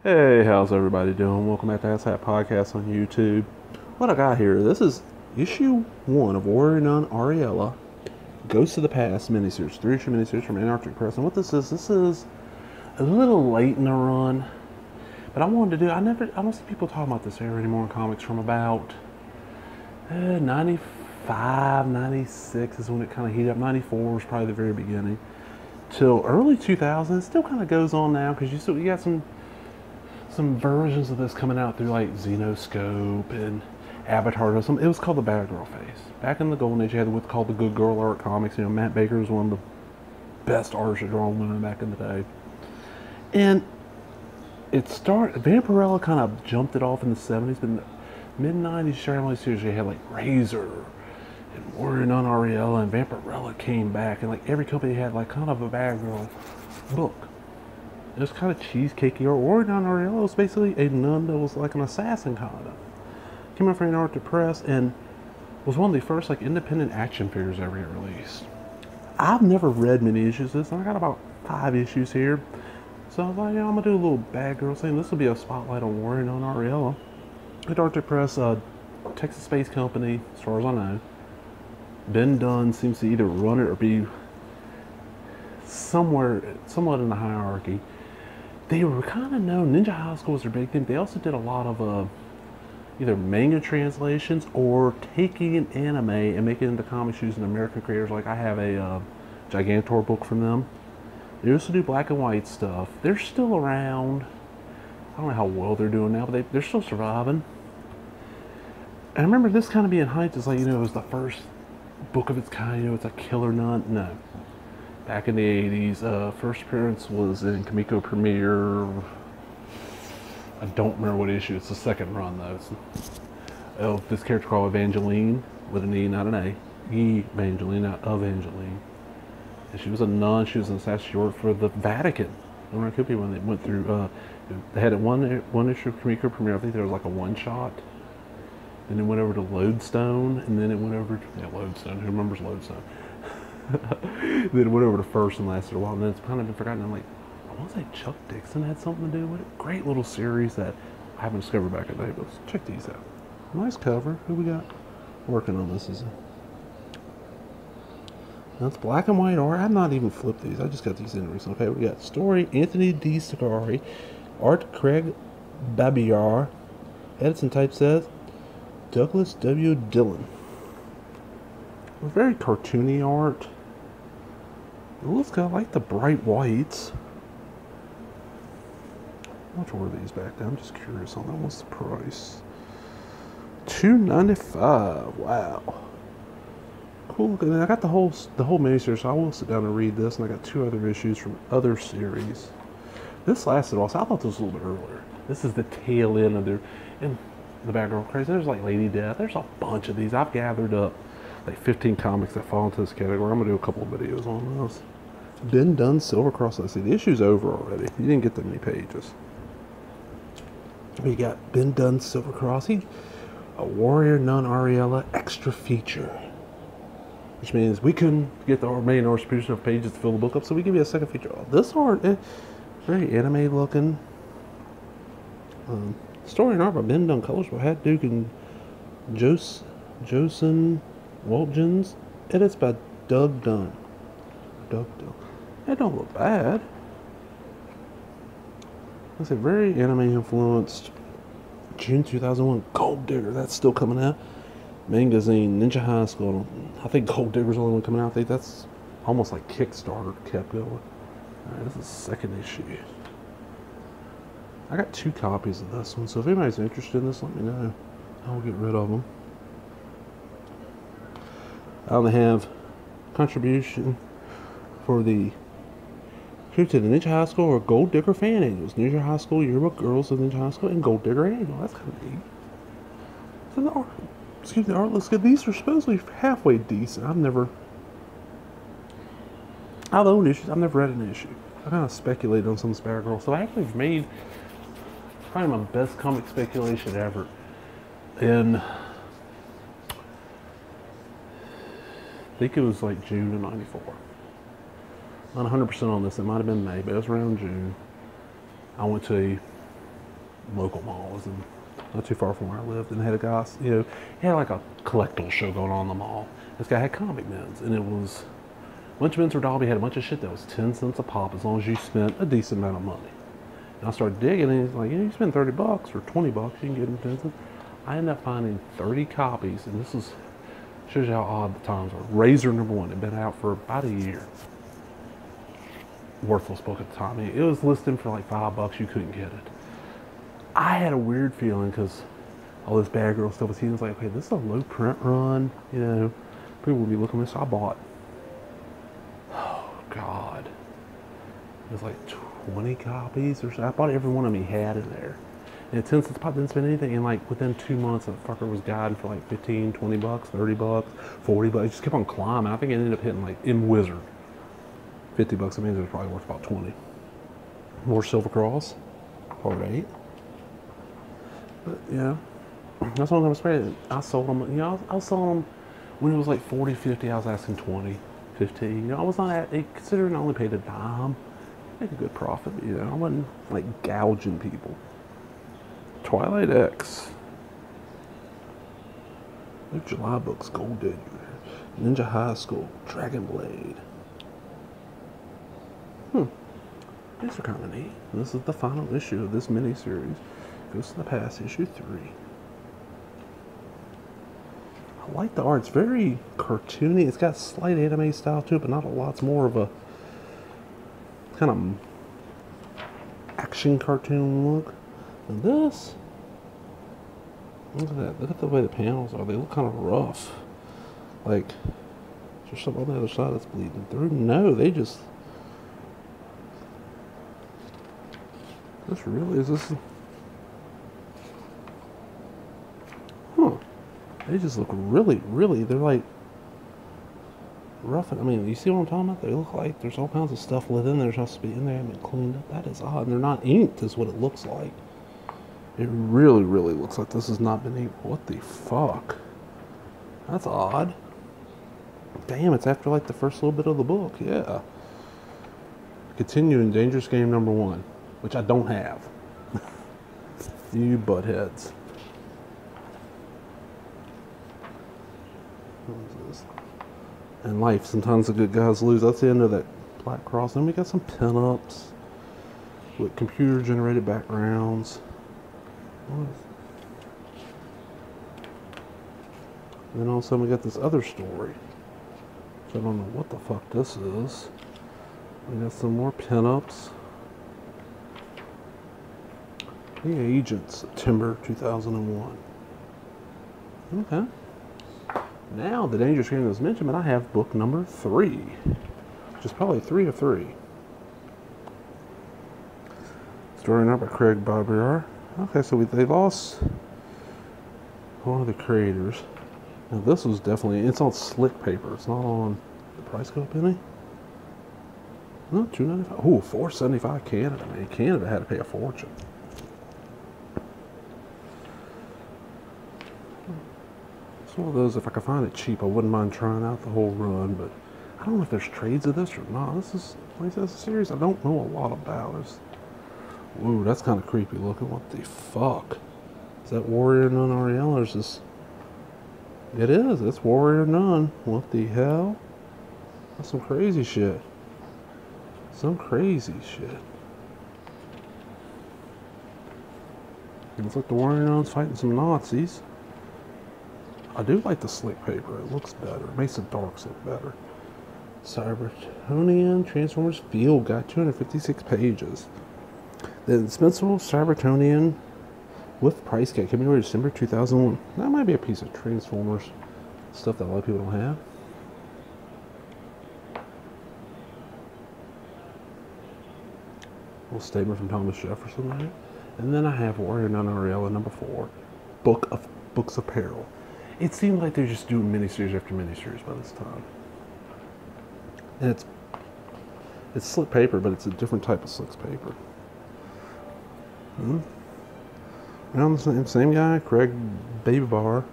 Hey, how's everybody doing? Welcome back to Ask Hat Podcast on YouTube. What I got here, this is issue 1 of Warrior Nun Ariella, Ghosts of the Past miniseries, 3-issue miniseries from Antarctic Press. And what this is a little late in the run, but I wanted to do, I don't see people talking about this era anymore in comics from about 95, 96 is when it kind of heated up. 94 was probably the very beginning. Till early 2000s, it still kind of goes on now because you got some versions of this coming out through like Xenoscope and Avatar. It was called the Bad Girl phase. Back in the Golden Age, you had what's called the Good Girl art comics. You know, Matt Baker was one of the best artists at drawing women back in the day. And Vampirella kind of jumped it off in the 70s, but in the mid-90s, Sharon series, you had like Razor and Warrior Nun Ariella, and Vampirella came back, and like every company had like kind of a Bad Girl book. It was kind of cheesecakey. Warrior Nun Ariella was basically a nun that was like an assassin kind of. Came out from Antarctic Press and was one of the first like independent action figures ever released. I've never read many issues of this, and I got about 5 issues here. So I was like, yeah, I'm gonna do a little Bad Girl thing. This will be a spotlight on Warrior Nun Ariella. Antarctic Press, Texas Space Company, as far as I know. Ben Dunn seems to either run it or be somewhat in the hierarchy. They were kind of known. Ninja High School was their big thing. They also did a lot of either manga translations or taking an anime and making it into comics using American creators. Like I have a Gigantor book from them. They used to do black and white stuff. They're still around. I don't know how well they're doing now, but they're still surviving. And I remember this kind of being hyped as like, it was the first book of its kind. It's a killer nun. No. Back in the 80s, first appearance was in Kamiko Premiere. I don't remember what issue. It's the second run though. This character called Evangeline with an E, not an A. Evangeline, not Evangeline. And she was a nun. She was an assassin. She worked for the Vatican. I don't know, it could be when they went through. They had one issue of Kamiko Premiere. I think there was like a one shot. Then it went over to Lodestone, and then it went over to Lodestone. Who remembers Lodestone? Then it went over to First and lasted a while, and then it's kind of been forgotten. I'm like, I want to say Chuck Dixon had something to do with it. Great little series that I haven't discovered back in the day, but let's check these out. Nice cover. Who we got working on this? That's black and white art. I've not even flipped these. I just got these in recently. Okay, we got story Anthony D. Sagari, art Craig Babiar, edits and typeset Douglas W. Dillon. Very cartoony art. It looks kind of like the bright whites. How much were these back then? I'm just curious on that. What's the price? $2.95. Wow. Cool. And I got the whole miniseries, so I will sit down and read this. And I got 2 other issues from other series. This lasted also. I thought this was a little bit earlier. This is the tail end of the Bad Girl craze. There's like Lady Death. There's a bunch of these. I've gathered up like 15 comics that fall into this category. I'm gonna do a couple of videos on those. Ben Dunn Silver Cross. Let's see, the issue's over already. You didn't get that many pages. We got Ben Dunn Silver Cross. A Warrior Nun Ariella extra feature, which means we couldn't get the main artist produce enough pages to fill the book up, so we give you a second feature. This art, very anime looking. Story and art by Ben Dunn, colors by Hat Duke and Josen Waltgens, edits by Doug Dunn. It don't look bad. That's a very anime influenced. June 2001, Gold Digger. That's still coming out. Magazine, Ninja High School. I think Gold Digger's the only one coming out. I think that's almost like Kickstarter kept going. Alright, this is the second issue. I got 2 copies of this one, so if anybody's interested in this, let me know. I'll get rid of them. I only have contribution for the to the Ninja High School or Gold Digger fan annuals. Ninja High School Yearbook Girls of Ninja High School and Gold Digger Annual. That's kind of neat. So the art looks good. These are supposedly halfway decent. I've owned issues. I've never read an issue. I kind of speculated on some Spare Girl. So I actually made probably my best comic speculation ever. And I think it was like June of '94. Not 100% on this. It might have been May, but it was around June. I went to local mall. It was in, not too far from where I lived, and they had a guy, you know, he had like a collectible show going on in the mall. This guy had comic bins, and it was a bunch of bins where Dolby had a bunch of shit that was 10 cents a pop as long as you spent a decent amount of money. And I started digging, and he's like, you spend 30 bucks or 20 bucks, you can get them 10 cents. I ended up finding 30 copies, and this is, shows you how odd the times are. Razor #1 had been out for about a year. Worthless book at the time. I mean, it was listed for like $5, you couldn't get it. I had a weird feeling because all this bad girl stuff was here. I was like, okay, this is a low print run, you know, people would be looking at this. I bought, oh God, it was like 20 copies or so. I bought every one of them he had in there. And 10 cents pop, didn't spend anything. And like within 2 months, that fucker was guiding for like 15, 20 bucks, 30 bucks, 40 bucks. It just kept on climbing. I think it ended up hitting like in Wizard. 50 bucks, I mean, it was probably worth about 20. More Silver Cross, part 8. But yeah, that's what I'm saying. I sold them, you know, I was selling them when it was like 40, 50, I was asking 20, 15. You know, I was not at, considering I only paid a dime, make a good profit, you know, I wasn't like gouging people. Twilight X. New July books, Gold Digger, Ninja High School, Dragon Blade. These are kind of neat. This is the final issue of this miniseries. Goes to the past, issue 3. I like the art. It's very cartoony. It's got slight anime style to it, but not a lot. It's more of a kind of action cartoon look. And this, look at that. Look at the way the panels are. They look kind of rough. Like, is there something on the other side that's bleeding through? No, they just... This really is this. Huh. They just look really, really, they're like rough. I mean, you see what I'm talking about? They look like there's all kinds of stuff lit in there. There's supposed to be in there and been cleaned up. That is odd. And they're not inked, is what it looks like. It really, really looks like this has not been inked. What the fuck? That's odd. Damn, it's after like the first little bit of the book. Yeah. Continuing Dangerous Game #1. Which I don't have. You buttheads. What is this? In life, sometimes the good guys lose. That's the end of that Black Cross. Then we got some pinups with computer-generated backgrounds. And then all of a sudden we got this other story. So I don't know what the fuck this is. We got some more pinups. The Agent, September 2001. Okay. Now, the Dangerous Game was mentioned, but I have book number 3. Which is probably 3 of 3. Story written by Craig Barbier. Okay, so they lost one of the creators. Now, this was definitely, it's on slick paper. It's not on the price go up any. No, $2.95. Ooh, $4.75 Canada, man. Canada had to pay a fortune. It's one of those, if I could find it cheap, I wouldn't mind trying out the whole run, but I don't know if there's trades of this or not. This is, like I said, it's a series I don't know a lot about. Ooh, that's kind of creepy looking. What the fuck? Is that Warrior Nun Ariel, or is this... It is. It's Warrior Nun. What the hell? That's some crazy shit. Some crazy shit. It looks like the Warrior Nun's fighting some Nazis. I do like the slick paper. It looks better. It makes the darks look better. Cybertonian Transformers Field Guide, 256 pages. The indispensable Cybertonian with price guide came in December 2001. That might be a piece of Transformers stuff that a lot of people don't have. A little statement from Thomas Jefferson there. And then I have Warrior Nun Ariella #4, Books of Peril. It seemed like they're just doing miniseries after miniseries by this time. And it's slick paper, but it's a different type of slick paper. Now the same guy, Craig Babybar.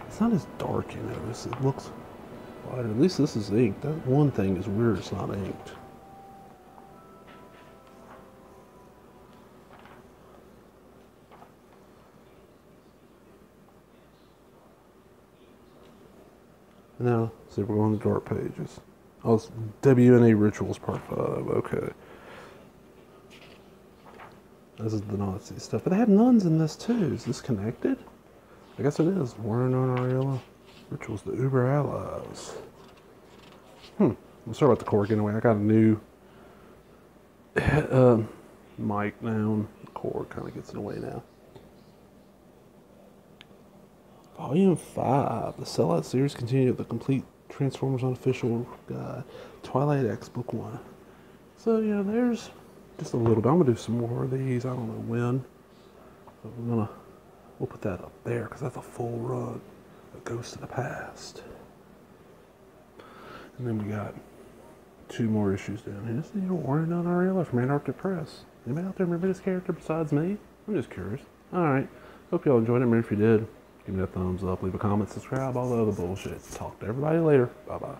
It's not as dark, you know. It looks lighter. At least this is inked. That one thing is weird. It's not inked. Now, see, we're going to dark pages. Oh, it's WNA Rituals Part 5. Okay. This is the Nazi stuff. But they have nuns in this too. Is this connected? I guess it is. Warren on Ariella. Rituals, the Uber Allies. I'm sorry about the cork anyway. I got a new mic now. The cord kind of gets in the way now. Volume 5. The Sellout series continued. The complete Transformers unofficial guide. Twilight X Book 1. So, yeah, there's just a little bit. I'm going to do some more of these. I don't know when. But we'll put that up there because that's a full run. A Ghost of the Past. And then we got 2 more issues down here. This is Warren on Ariella from Antarctic Press. Anybody out there remember this character besides me? I'm just curious. Alright. Hope y'all enjoyed it. Remember, if you did, give me a thumbs up, leave a comment, subscribe, all the other bullshit. Talk to everybody later. Bye-bye.